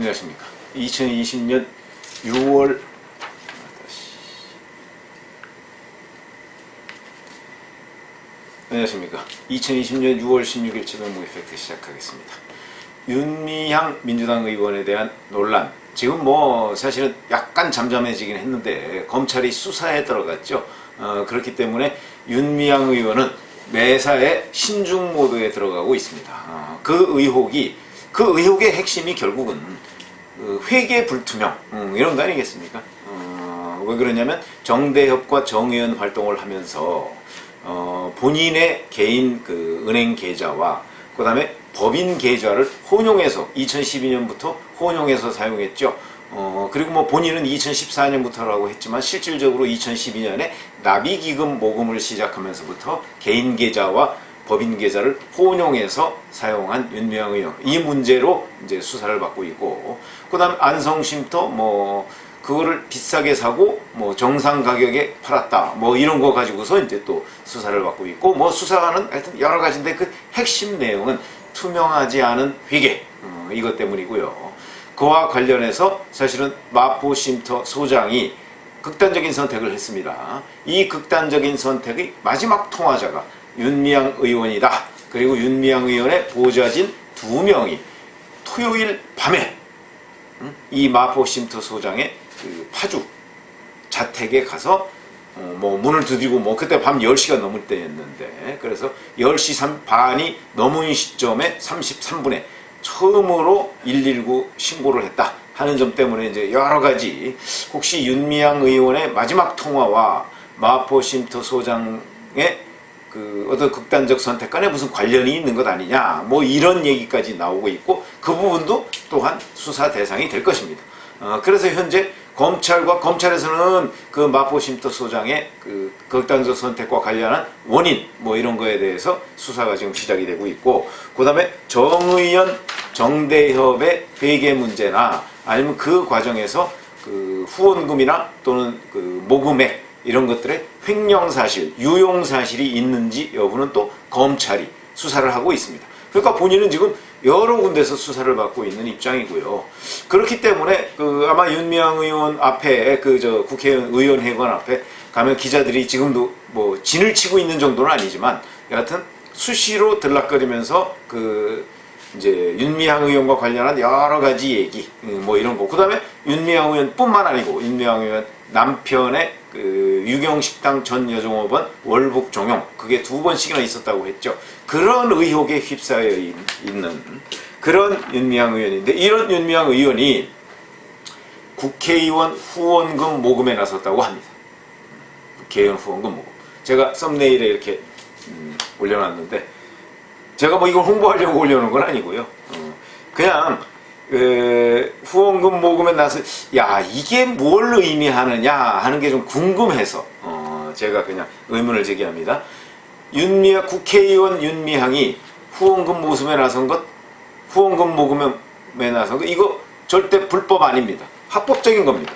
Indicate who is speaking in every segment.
Speaker 1: 안녕하십니까. 2020년 6월 안녕하십니까. 2020년 6월 16일 최병무 이펙트 시작하겠습니다. 윤미향 민주당 의원에 대한 논란, 지금 뭐 사실은 약간 잠잠해지긴 했는데 검찰이 수사에 들어갔죠. 그렇기 때문에 윤미향 의원은 매사에 신중 모드에 들어가고 있습니다. 그 의혹의 핵심이 결국은 회계 불투명 이런 거 아니겠습니까? 왜 그러냐면 정대협과 정의연 활동을 하면서 본인의 개인 그 은행 계좌와 그 다음에 법인 계좌를 혼용해서 2012년부터 혼용해서 사용했죠. 그리고 뭐 본인은 2014년부터라고 했지만 실질적으로 2012년에 나비기금 모금을 시작하면서부터 개인 계좌와 법인 계좌를 혼용해서 사용한 윤미향 의원, 이 문제로 이제 수사를 받고 있고, 그다음 안성쉼터 뭐 그거를 비싸게 사고 뭐 정상 가격에 팔았다 뭐 이런 거 가지고서 이제 또 수사를 받고 있고, 뭐 수사는 하여튼 여러 가지인데 그 핵심 내용은 투명하지 않은 회계, 이것 때문이고요. 그와 관련해서 사실은 마포쉼터 소장이 극단적인 선택을 했습니다. 이 극단적인 선택의 마지막 통화자가 윤미향 의원이다. 그리고 윤미향 의원의 보좌진 2명이 토요일 밤에 이 마포쉼터 소장의 그 파주 자택에 가서 뭐 문을 두드리고, 뭐 그때 밤 10시가 넘을 때였는데, 그래서 10시 반이 넘은 시점에 33분에 처음으로 119 신고를 했다 하는 점 때문에 이제 여러 가지, 혹시 윤미향 의원의 마지막 통화와 마포쉼터 소장의 그 어떤 극단적 선택 간에 무슨 관련이 있는 것 아니냐, 뭐 이런 얘기까지 나오고 있고, 그 부분도 또한 수사 대상이 될 것입니다. 그래서 현재 검찰에서는 그 마포쉼터 소장의 그 극단적 선택과 관련한 원인 뭐 이런 거에 대해서 수사가 지금 시작이 되고 있고, 그 다음에 정의연 정대협의 회계 문제나 아니면 그 과정에서 그 후원금이나 또는 그 모금액 이런 것들의 횡령 사실, 유용 사실이 있는지 여부는 또 검찰이 수사를 하고 있습니다. 그러니까 본인은 지금 여러 군데서 수사를 받고 있는 입장이고요. 그렇기 때문에 그 아마 윤미향 의원 앞에 국회의원 의원회관 앞에 가면 기자들이 지금도 뭐 진을 치고 있는 정도는 아니지만 여하튼 수시로 들락거리면서 그 이제 윤미향 의원과 관련한 여러 가지 얘기 뭐 이런 거, 그다음에 윤미향 의원뿐만 아니고 윤미향 의원 남편의 그 유경식당 전 여종업원 월북 종용, 그게 2번씩이나 있었다고 했죠. 그런 의혹에 휩싸여 있는 그런 윤미향 의원인데, 이런 윤미향 의원이 국회의원 후원금 모금에 나섰다고 합니다. 국회의원 후원금 모금. 제가 썸네일에 이렇게 올려놨는데, 제가 뭐 이걸 홍보하려고 올려놓은 건 아니고요. 그냥 후원금 모금에 나서 이게 뭘 의미하느냐 하는 게 좀 궁금해서 제가 그냥 의문을 제기합니다. 국회의원 윤미향이 후원금 모금에 나선 것, 이거 절대 불법 아닙니다. 합법적인 겁니다.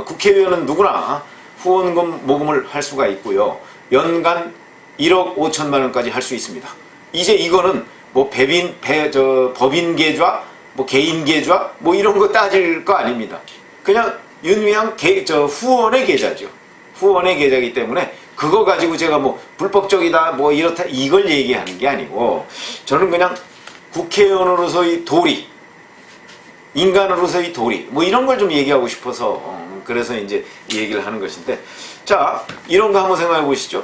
Speaker 1: 국회의원은 누구나 후원금 모금을 할 수가 있고요. 연간 1억 5천만 원까지 할 수 있습니다. 이제 이거는 뭐 법인 계좌, 뭐 개인 계좌, 뭐 이런 거 따질 거 아닙니다. 그냥 윤미향 후원의 계좌죠. 후원의 계좌이기 때문에 그거 가지고 제가 뭐 불법적이다, 뭐 이렇다, 이걸 얘기하는 게 아니고, 저는 그냥 국회의원으로서의 도리, 인간으로서의 도리, 뭐 이런 걸 좀 얘기하고 싶어서 그래서 이제 이 얘기를 하는 것인데, 자, 이런 거 한번 생각해 보시죠.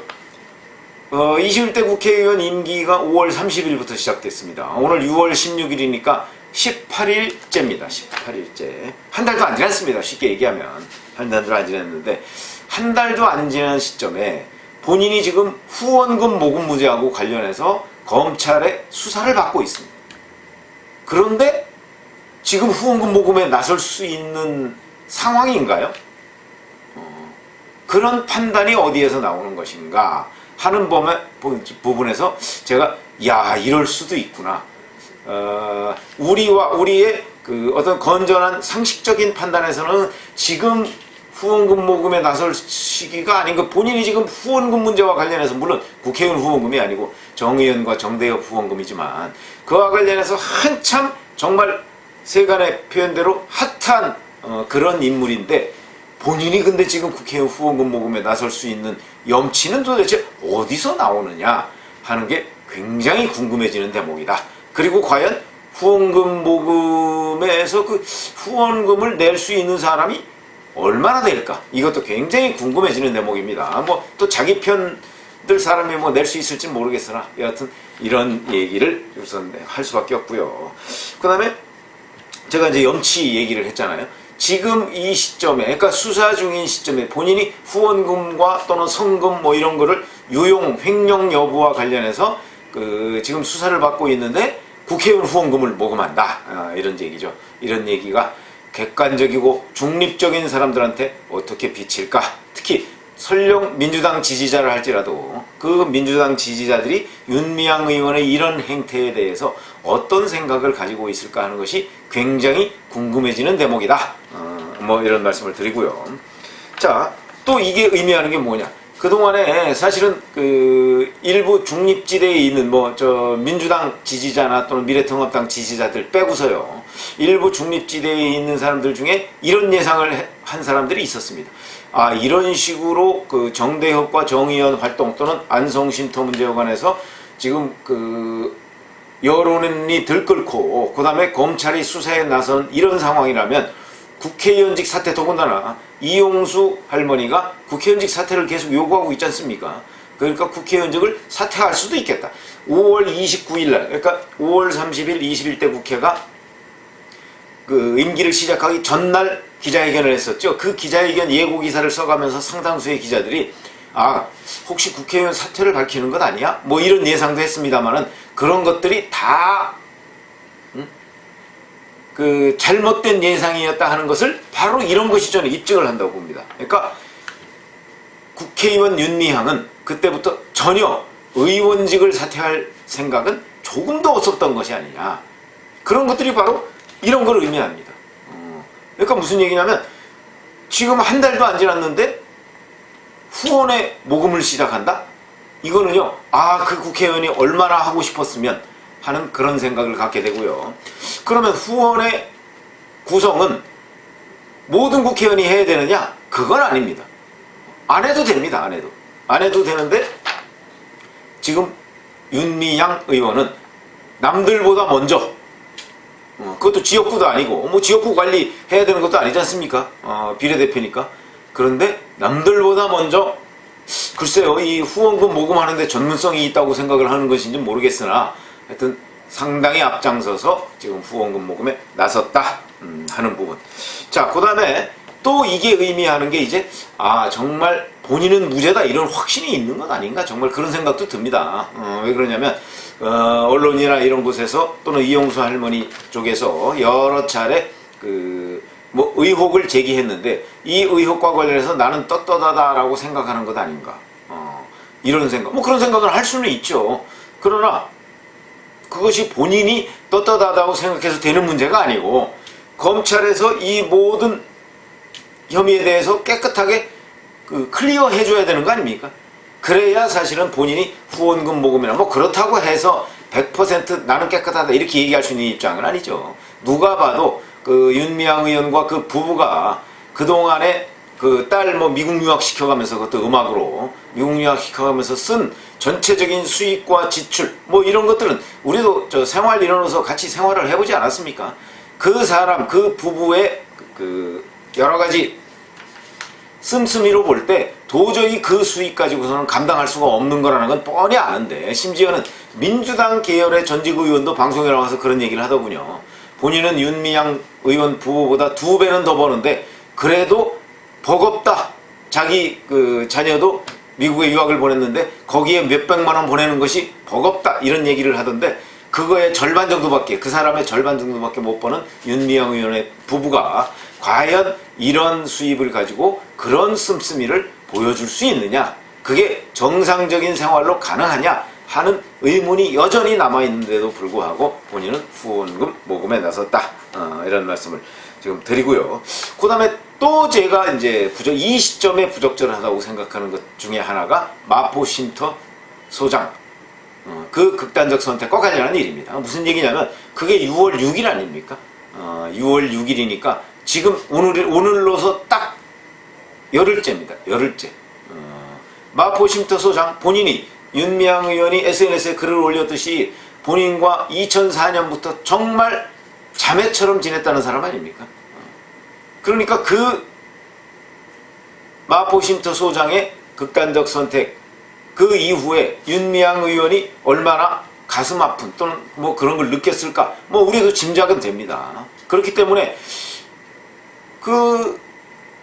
Speaker 1: 21대 국회의원 임기가 5월 30일부터 시작됐습니다. 오늘 6월 16일이니까 18일째입니다. 18일째. 한 달도 안 지났습니다. 쉽게 얘기하면. 한 달도 안 지났는데, 한 달도 안 지난 시점에 본인이 지금 후원금 모금 문제하고 관련해서 검찰의 수사를 받고 있습니다. 그런데 지금 후원금 모금에 나설 수 있는 상황인가요? 그런 판단이 어디에서 나오는 것인가 하는 부분에서 제가 이럴 수도 있구나. 우리의 그 어떤 건전한 상식적인 판단에서는 지금 후원금 모금에 나설 시기가 아닌 거, 본인이 지금 후원금 문제와 관련해서, 물론 국회의원 후원금이 아니고 정의연과 정대협 후원금이지만 그와 관련해서 한참 정말 세간의 표현대로 핫한 그런 인물인데 본인이 근데 지금 국회의원 후원금 모금에 나설 수 있는 염치는 도대체 어디서 나오느냐 하는 게 굉장히 궁금해지는 대목이다. 그리고 과연 후원금 모금에서 그 후원금을 낼 수 있는 사람이 얼마나 될까? 이것도 굉장히 궁금해지는 대목입니다. 뭐 또 자기 편들 사람이 뭐 낼 수 있을지 모르겠으나 여하튼 이런 얘기를 우선 할 수밖에 없고요. 그 다음에 제가 이제 염치 얘기를 했잖아요. 지금 이 시점에, 그러니까 수사 중인 시점에 본인이 후원금과 또는 성금 뭐 이런 거를 유용, 횡령 여부와 관련해서 지금 수사를 받고 있는데 국회의원 후원금을 모금한다. 이런 얘기죠. 이런 얘기가 객관적이고 중립적인 사람들한테 어떻게 비칠까? 특히 설령 민주당 지지자를 할지라도 그 민주당 지지자들이 윤미향 의원의 이런 행태에 대해서 어떤 생각을 가지고 있을까 하는 것이 굉장히 궁금해지는 대목이다. 뭐 이런 말씀을 드리고요. 자, 또 이게 의미하는 게 뭐냐? 그동안에 사실은 일부 중립지대에 있는 민주당 지지자나 또는 미래통합당 지지자들 빼고서요. 일부 중립지대에 있는 사람들 중에 이런 예상을 한 사람들이 있었습니다. 아, 이런 식으로 정대협과 정의연 활동 또는 안성쉼터 문제에 관해서 지금 여론이 들끓고 그 다음에 검찰이 수사에 나선 이런 상황이라면 국회의원직 사퇴, 더군다나 이용수 할머니가 국회의원직 사퇴를 계속 요구하고 있지 않습니까? 그러니까 국회의원직을 사퇴할 수도 있겠다. 5월 29일 날, 그러니까 5월 30일 21대 국회가 임기를 시작하기 전날 기자회견을 했었죠. 그 기자회견 예고 기사를 써가면서 상당수의 기자들이 혹시 국회의원 사퇴를 밝히는 것 아니야? 뭐 이런 예상도 했습니다만은 그런 것들이 다 잘못된 예상이었다 하는 것을 바로 이런 것이 저는 입증을 한다고 봅니다. 그러니까 국회의원 윤미향은 그때부터 전혀 의원직을 사퇴할 생각은 조금도 없었던 것이 아니냐. 그런 것들이 바로 이런 걸 의미합니다. 그러니까 무슨 얘기냐면 지금 한 달도 안 지났는데 후원의 모금을 시작한다? 이거는요, 그 국회의원이 얼마나 하고 싶었으면 하는 그런 생각을 갖게 되고요. 그러면 후원의 구성은 모든 국회의원이 해야 되느냐? 그건 아닙니다. 안 해도 됩니다. 안 해도 되는데 지금 윤미향 의원은 남들보다 먼저 그것도 지역구도 아니고 뭐 지역구 관리해야 되는 것도 아니지 않습니까? 비례대표니까. 그런데 남들보다 먼저 글쎄요, 이 후원금 모금하는데 전문성이 있다고 생각을 하는 것인지 모르겠으나 하여튼 상당히 앞장서서 지금 후원금 모금에 나섰다 하는 부분. 자, 그 다음에 또 이게 의미하는 게 이제 정말 본인은 무죄다 이런 확신이 있는 것 아닌가, 정말 그런 생각도 듭니다. 왜 그러냐면 언론이나 이런 곳에서 또는 이용수 할머니 쪽에서 여러 차례 의혹을 제기했는데 이 의혹과 관련해서 나는 떳떳하다라고 생각하는 것 아닌가, 이런 생각, 뭐 그런 생각을 할 수는 있죠. 그러나 그것이 본인이 떳떳하다고 생각해서 되는 문제가 아니고 검찰에서 이 모든 혐의에 대해서 깨끗하게 클리어 해줘야 되는 거 아닙니까? 그래야 사실은 본인이 후원금 모금이나 뭐 그렇다고 해서 100% 나는 깨끗하다 이렇게 얘기할 수 있는 입장은 아니죠. 누가 봐도 윤미향 의원과 그 부부가 그동안에 딸 미국 유학 시켜가면서 그것도 음악으로 미국 유학 시켜가면서 쓴 전체적인 수익과 지출 뭐 이런 것들은 우리도 생활 일원으로서 같이 생활을 해보지 않았습니까? 그 사람, 그 부부의 여러 가지 씀씀이로 볼 때 도저히 그 수익 가지고서는 감당할 수가 없는 거라는 건 뻔히 아는데, 심지어는 민주당 계열의 전직 의원도 방송에 나와서 그런 얘기를 하더군요. 본인은 윤미향 의원 부부보다 2배는 더 버는데 그래도 버겁다. 자기 자녀도 미국에 유학을 보냈는데 거기에 몇백만 원 보내는 것이 버겁다. 이런 얘기를 하던데 그거의 절반 정도밖에, 그 사람의 절반 정도밖에 못 버는 윤미향 의원의 부부가 과연 이런 수입을 가지고 그런 씀씀이를 보여줄 수 있느냐, 그게 정상적인 생활로 가능하냐 하는 의문이 여전히 남아있는데도 불구하고 본인은 후원금 모금에 나섰다. 이런 말씀을 지금 드리고요. 그 다음에 또 제가 이제 이 시점에 부적절하다고 생각하는 것 중에 하나가 마포쉼터 소장 그 극단적 선택과 관련한 일입니다. 무슨 얘기냐면 그게 6월 6일 아닙니까? 6월 6일이니까 지금 오늘로서 딱 열흘째입니다. 열흘째. 마포쉼터 소장 본인이 윤미향 의원이 SNS에 글을 올렸듯이 본인과 2004년부터 정말 자매처럼 지냈다는 사람 아닙니까? 그러니까 그 마포쉼터 소장의 극단적 선택, 그 이후에 윤미향 의원이 얼마나 가슴 아픈 또는 뭐 그런 걸 느꼈을까, 뭐 우리도 짐작은 됩니다. 그렇기 때문에 그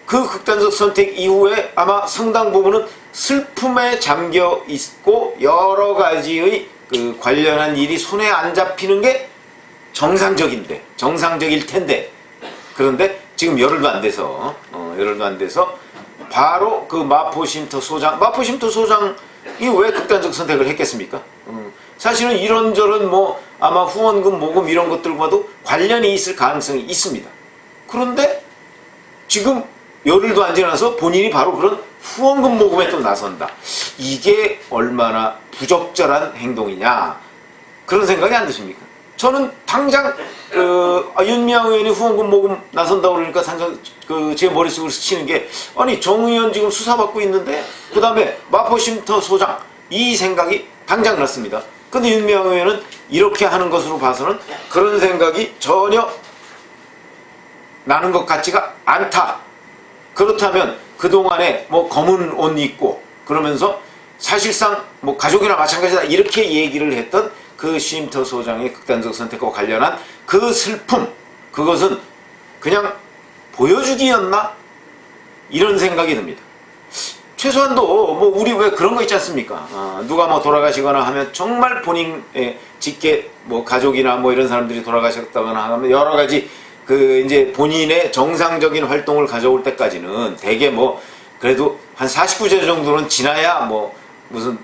Speaker 1: 극단적 선택 이후에 아마 상당 부분은 슬픔에 잠겨 있고 여러 가지의 그 관련한 일이 손에 안 잡히는 게 정상적일 텐데, 그런데 지금 열흘도 안 돼서 바로 그 마포쉼터 소장이 왜 극단적 선택을 했겠습니까? 사실은 이런저런 뭐 아마 후원금 모금 이런 것들과도 관련이 있을 가능성이 있습니다. 그런데 지금 열흘도 안 지나서 본인이 바로 그런 후원금 모금에 또 나선다. 이게 얼마나 부적절한 행동이냐, 그런 생각이 안 드십니까? 저는 당장 윤미향 의원이 후원금 모금 나선다고 그러니까 당장 제 머릿속으로 스치는 게, 아니 정 의원 지금 수사받고 있는데 그 다음에 마포쉼터 소장, 이 생각이 당장 났습니다. 근데 윤미향 의원은 이렇게 하는 것으로 봐서는 그런 생각이 전혀 나는 것 같지가 않다. 그렇다면 그동안에 뭐 검은 옷 입고 그러면서 사실상 뭐 가족이나 마찬가지다 이렇게 얘기를 했던 그 쉼터 소장의 극단적 선택과 관련한 그 슬픔, 그것은 그냥 보여주기였나? 이런 생각이 듭니다. 최소한도 뭐 우리 왜 그런 거 있지 않습니까? 누가 뭐 돌아가시거나 하면 정말 본인의 직계 뭐 가족이나 뭐 이런 사람들이 돌아가셨다거나 하면 여러 가지 그 이제 본인의 정상적인 활동을 가져올 때까지는 대개 뭐 그래도 한 49세 정도는 지나야 뭐 무슨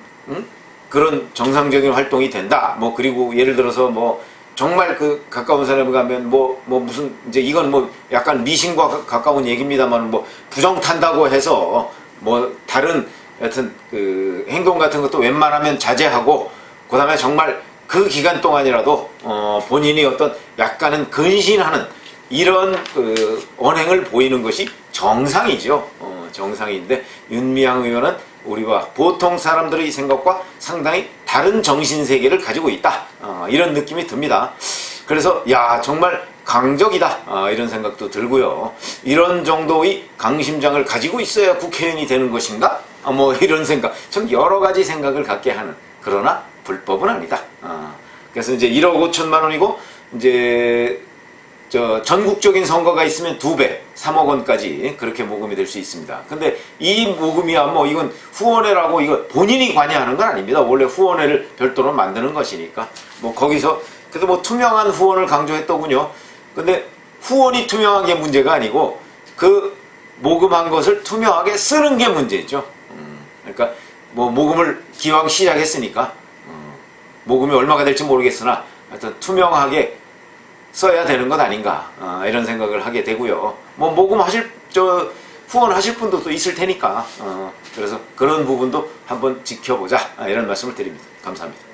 Speaker 1: 그런 정상적인 활동이 된다. 뭐 그리고 예를 들어서 뭐 정말 그 가까운 사람이 가면 뭐 무슨 이제 이건 뭐 약간 미신과 가까운 얘기입니다만 뭐 부정 탄다고 해서 뭐 다른 여튼 그 행동 같은 것도 웬만하면 자제하고, 그다음에 정말 그 기간 동안이라도 본인이 어떤 약간은 근신하는 이런 그 언행을 보이는 것이 정상이죠. 정상인데 윤미향 의원은 우리와 보통 사람들의 생각과 상당히 다른 정신세계를 가지고 있다. 이런 느낌이 듭니다. 그래서 야 정말 강적이다. 이런 생각도 들고요. 이런 정도의 강심장을 가지고 있어야 국회의원이 되는 것인가? 뭐 이런 생각, 참 여러 가지 생각을 갖게 하는, 그러나 불법은 아니다. 그래서 이제 1억 5천만 원이고 이제 전국적인 선거가 있으면 2배, 3억 원까지 그렇게 모금이 될 수 있습니다. 근데 이 모금이야 뭐 이건 후원회라고 이거 본인이 관여하는 건 아닙니다. 원래 후원회를 별도로 만드는 것이니까 뭐 거기서 그래도 뭐 투명한 후원을 강조했더군요. 근데 후원이 투명한 게 문제가 아니고 그 모금한 것을 투명하게 쓰는 게 문제죠. 그러니까 뭐 모금을 기왕 시작했으니까 모금이 얼마가 될지 모르겠으나 하여튼 투명하게 써야 되는 것 아닌가, 이런 생각을 하게 되고요. 뭐 모금하실 후원하실 분도 또 있을 테니까 그래서 그런 부분도 한번 지켜보자, 이런 말씀을 드립니다. 감사합니다.